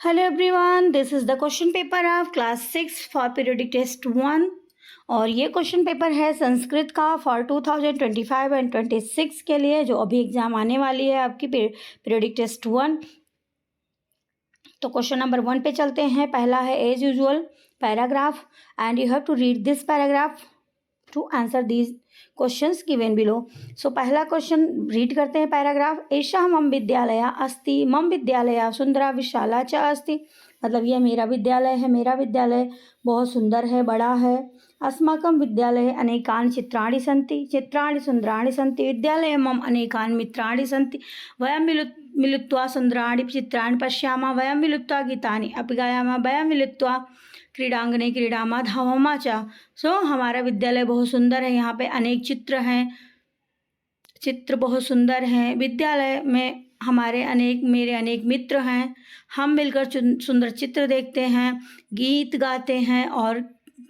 Hello everyone, this is the question paper of class 6 for periodic test 1। और ये question paper है संस्कृत का for 2025 and 26 के लिए, जो अभी एग्ज़ाम आने वाली है आपकी पीरियोडिक टेस्ट 1। तो क्वेश्चन नंबर 1 पे चलते हैं। पहला है as usual paragraph and you have to read this paragraph to answer these questions given below. So पहला क्वेश्चन रीड करते हैं पैराग्राफ। एषः मम विद्यालय अस्ति, मम विद्यालय सुंदरा विशाला च अस्ति। मतलब यह मेरा विद्यालय है, मेरा विद्यालय बहुत सुंदर है, बड़ा है। अस्माकं विद्यालये अनेकानि चित्राणि सन्ति, चित्राणि सुन्दराणि सन्ति। विद्यालये मम अनेकानि मित्राणि सन्ति। वयं मिलित्वा सुन्दराणि चित्राणि पश्यामः, वयं मिलित्वा गीतानि अपि गायामः, वयं मिलित्वा क्रीडांगणे क्रीडामः धावामः च। सो हमारा विद्यालय बहुत सुंदर है, यहाँ पे अनेक चित्र हैं, चित्र बहुत सुंदर हैं। विद्यालय में मेरे अनेक मित्र हैं, हम मिलकर सुंदर चित्र देखते हैं, गीत गाते हैं और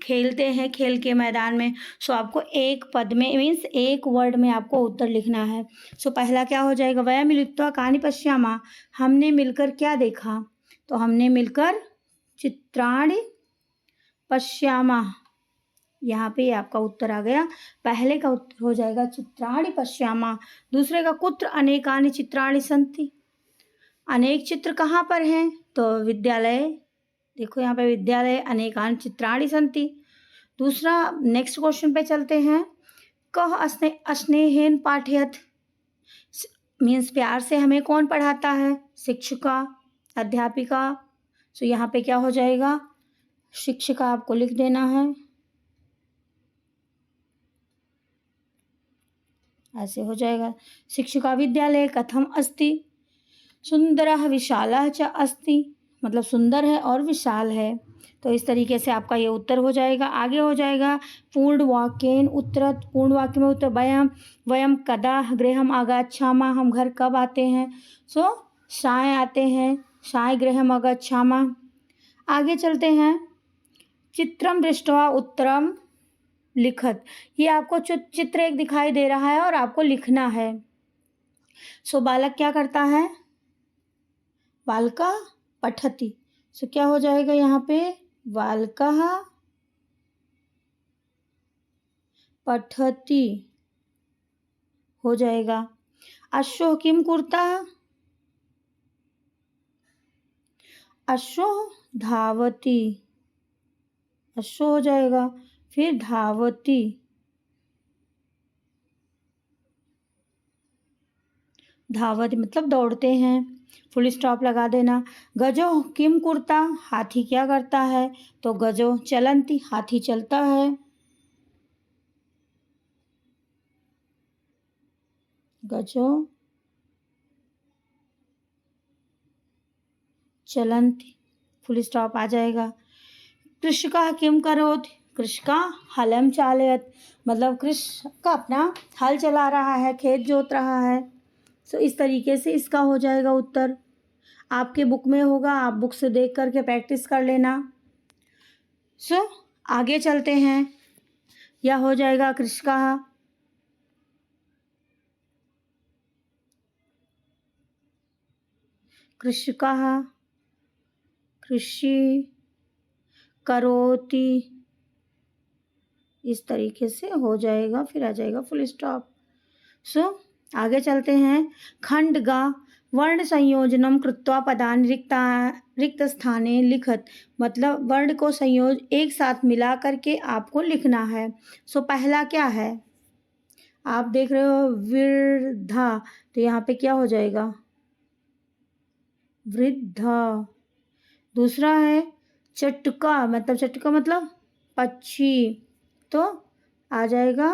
खेलते हैं खेल के मैदान में। सो आपको एक पद में मीन्स एक वर्ड में आपको उत्तर लिखना है। सो पहला क्या हो जाएगा, वयं मिलित्वा कानि पश्यामः, हमने मिलकर क्या देखा। तो हमने मिलकर चित्राणि पश्यामः, यहाँ पे आपका उत्तर आ गया। पहले का उत्तर हो जाएगा चित्राणि पश्यामः। दूसरे का कुत्र अनेकानि चित्राणि सन्ति, अनेक चित्र कहाँ पर हैं, तो विद्यालय, देखो यहाँ पे विद्यालय अनेकानि चित्राणि सन्ति। दूसरा नेक्स्ट क्वेश्चन पे चलते हैं। कः स्नेहेन पाठयत, मीन्स प्यार से हमें कौन पढ़ाता है, शिक्षिका अध्यापिका। सो यहाँ पे क्या हो जाएगा, शिक्षिका आपको लिख देना है, ऐसे हो जाएगा। शिक्षिका विद्यालय कथम अस्ति, सुंदरः विशालः च अस्ति, मतलब सुंदर है और विशाल है। तो इस तरीके से आपका ये उत्तर हो जाएगा। आगे हो जाएगा पूर्ण वाक्येन उत्तरत, पूर्ण वाक्य में उत्तर वयम कदा गृहम आगच्छामः, हम घर कब आते हैं। सो साय आते हैं, साय गृहम आगच्छामः। आगे चलते हैं। चित्रम दृष्ट्वा उत्तरम लिखत, ये आपको चित्र एक दिखाई दे रहा है और आपको लिखना है। सो बालक क्या करता है, बालका पठति। सो क्या हो जाएगा यहाँ पे, बालकः पठति हो जाएगा। अश्वः किं कुर्तः, अश्वः धावति, अश्व हो जाएगा। फिर धावती, धावती मतलब दौड़ते हैं, फुल स्टॉप लगा देना। गजो किम कुर्ता, हाथी क्या करता है, तो गजो चलंती, हाथी चलता है। गजो चलंती, फुल स्टॉप आ जाएगा। कृषिका किम करोति, कृषिका हलम चालयत, मतलब कृषिका अपना हल चला रहा है, खेत जोत रहा है। सो इस तरीके से इसका हो जाएगा उत्तर। आपके बुक में होगा, आप बुक से देख करके प्रैक्टिस कर लेना। सो आगे चलते हैं। यह हो जाएगा कृषिका, कृषिका कृषि करोति, इस तरीके से हो जाएगा, फिर आ जाएगा फुल स्टॉप। सो आगे चलते हैं। खंडगा वर्ण संयोजनम कृत्वा पदानि रिक्त स्थाने लिखत, मतलब वर्ण को एक साथ मिला करके आपको लिखना है। सो पहला क्या है, आप देख रहे हो वृद्धा, तो यहाँ पे क्या हो जाएगा, वृद्धा। दूसरा है चटका, मतलब पक्षी, तो आ जाएगा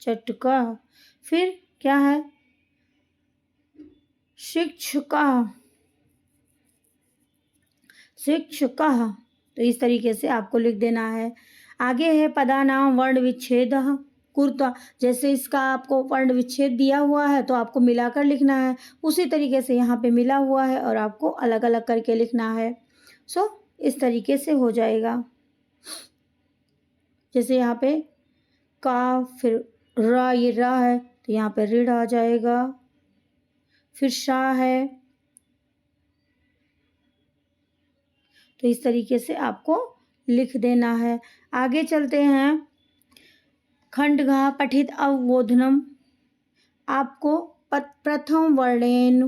चटका। फिर क्या है, शिक्षका, शिक्षका, तो इस तरीके से आपको लिख देना है। आगे है पदानाम वर्ण विच्छेद कुर्ता, जैसे इसका आपको वर्ण विच्छेद दिया हुआ है तो आपको मिलाकर लिखना है, उसी तरीके से यहाँ पे मिला हुआ है और आपको अलग अलग करके लिखना है। सो इस तरीके से हो जाएगा। जैसे यहाँ पे का, फिर रा, ये रा है तो यहाँ पे ऋण आ जाएगा, फिर शाह है। तो इस तरीके से आपको लिख देना है। आगे चलते हैं। खंडघा पठित अवबोधनम। आपको प्रथम वर्णेन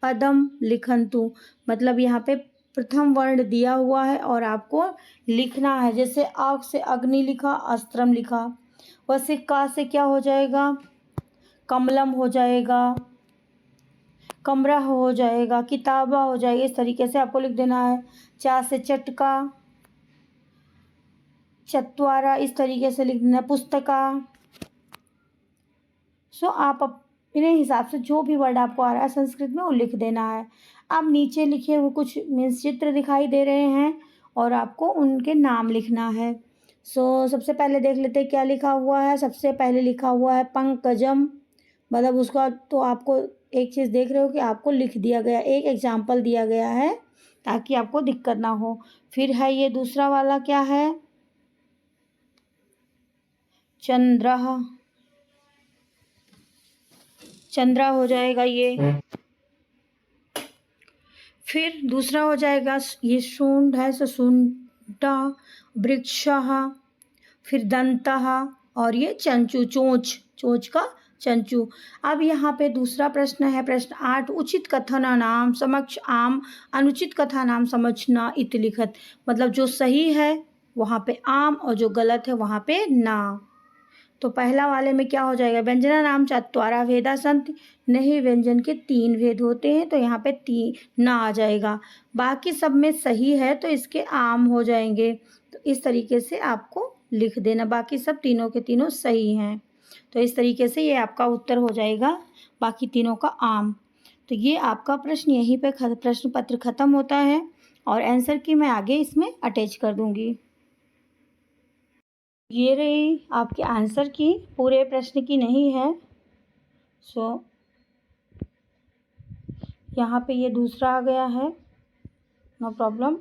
पदम लिखन्तु, मतलब यहाँ पे प्रथम वर्ण दिया हुआ है और आपको लिखना है। जैसे आग से अग्नि लिखा, अस्त्रम लिखा। वैसे का से क्या हो जाएगा, कमलम हो जाएगा, कमरा हो जाएगा, किताबा हो जाएगा। इस तरीके से आपको लिख देना है। चा से चटका, चत्वारा, इस तरीके से लिख देना। पुस्तका। सो आप अपने हिसाब से जो भी वर्ड आपको आ रहा है संस्कृत में वो लिख देना है। अब नीचे लिखे हुए कुछ मीन्स चित्र दिखाई दे रहे हैं और आपको उनके नाम लिखना है। सबसे पहले देख लेते हैं क्या लिखा हुआ है। सबसे पहले लिखा हुआ है पंकजम, मतलब उसका तो आपको एक चीज़ देख रहे हो कि आपको लिख दिया गया, एक एग्जाम्पल दिया गया है ताकि आपको दिक्कत ना हो। फिर है ये दूसरा वाला क्या है, चंद्रः, चंद्रा हो जाएगा ये। फिर दूसरा हो जाएगा ये सूंड है, सो सूंडा, वृक्षः, फिर दंतः, और ये चंचू, चोंच, चोंच का चंचू। अब यहाँ पे दूसरा प्रश्न है, प्रश्न 8, उचित कथना नाम समक्ष आम, अनुचित कथा नाम समझना इति लिखत। मतलब जो सही है वहाँ पे आम और जो गलत है वहाँ पे ना। तो पहला वाले में क्या हो जाएगा, व्यंजना नाम चत्वारा भेदा संति, नहीं व्यंजन के 3 भेद होते हैं तो यहाँ पे 3 ना आ जाएगा। बाकी सब में सही है तो इसके आम हो जाएंगे। तो इस तरीके से आपको लिख देना, बाकी सब तीनों के तीनों सही हैं। तो इस तरीके से ये आपका उत्तर हो जाएगा, बाकी तीनों का आम। तो ये आपका प्रश्न यहीं पे प्रश्न पत्र ख़त्म होता है और आंसर की मैं आगे इसमें अटैच कर दूँगी। ये रही आपके आंसर की, पूरे प्रश्न की नहीं है। यहाँ पे ये दूसरा आ गया है, नो प्रॉब्लम।